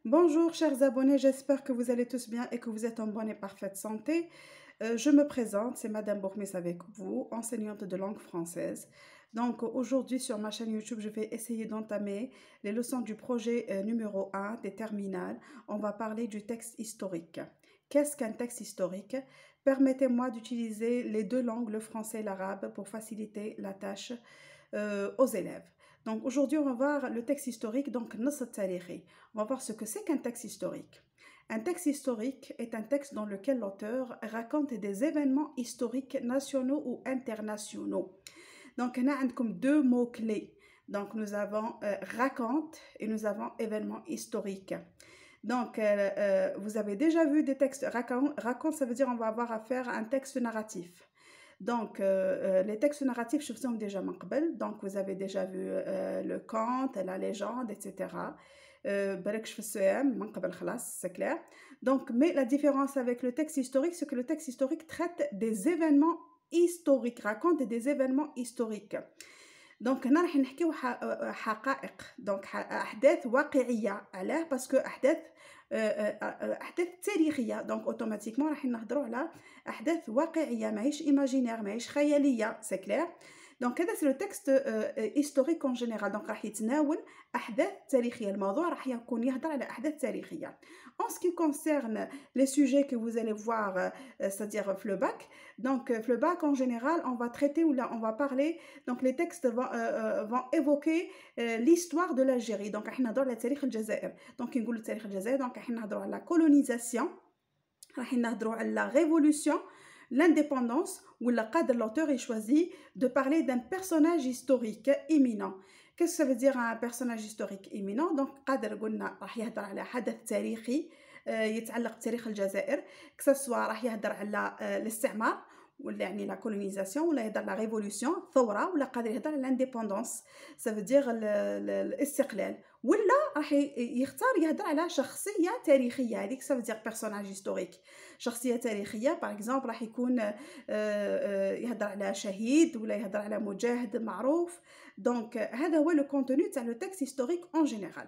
Bonjour chers abonnés, j'espère que vous allez tous bien et que vous êtes en bonne et parfaite santé. Je me présente, c'est Madame Bourmis avec vous, enseignante de langue française. Donc aujourd'hui sur ma chaîne YouTube, je vais essayer d'entamer les leçons du projet numéro 1 des terminales. On va parler du texte historique. Qu'est-ce qu'un texte historique? Permettez-moi d'utiliser les deux langues, le français et l'arabe, pour faciliter la tâche aux élèves. Donc aujourd'hui, on va voir le texte historique, donc Nass al-Tarihi. On va voir ce que c'est qu'un texte historique. Un texte historique est un texte dans lequel l'auteur raconte des événements historiques nationaux ou internationaux. Donc, on a comme deux mots-clés. Donc, nous avons raconte et nous avons événement historique. Donc, vous avez déjà vu des textes raconte, ça veut dire on va avoir à faire un texte narratif. Donc, les textes narratifs, je vous ai déjà مقبل. Donc, vous avez déjà vu le conte, la légende, etc. بالك في السؤال من قبل خلاص, c'est clair. Donc, mais la différence avec le texte historique, c'est que le texte historique traite des événements historiques, raconte des événements historiques. دونك هنا راح نحكيو حقائق دونك احداث واقعيه علاه باسكو احداث تاريخيه دونك اوتوماتيكمون راح نهضروا على احداث واقعيه ماهيش ايماجينير ماهيش خياليه سي كلير دونك هذا سي لو تكست هيستوريك اون جينيرال دونك راح يتناول احداث تاريخيه الموضوع راح يكون يهضر على احداث تاريخيه en ce qui concerne les sujets que vous allez voir c'est-à-dire le bac donc le bac en général on va traiter ou là on va parler donc les textes vont évoquer l'histoire de l'Algérie donc احنا نهضروا على تاريخ الجزائر donc نقولوا تاريخ الجزائر donc احنا نهضروا على la colonisation راح نهضروا على la révolution l'indépendance où le cadre l'auteur est choisi de parler d'un personnage historique éminent. Qu'est-ce que ça veut dire un personnage historique éminent? Donc قادر قلنا راح يهضر على حدث تاريخي يتعلق بتاريخ الجزائر que ça soit راح يهضر على الاستعمار ولا يعني لا كولونيزاسيون ولا يهضر لا ريفولوسيون ثوره ولا قادر يهضر على لانديبوندونس ça veut dire الاستقلال ولا راح يختار يهضر على شخصيه تاريخيه هذيك ça veut dire personnage historique شخصيه تاريخيه باغ اكزومبل راح يكون يهضر على شهيد ولا يهضر على مجاهد معروف دونك هذا هو لو كونتوني تاع لو تكست هيستوريك اون جينيرال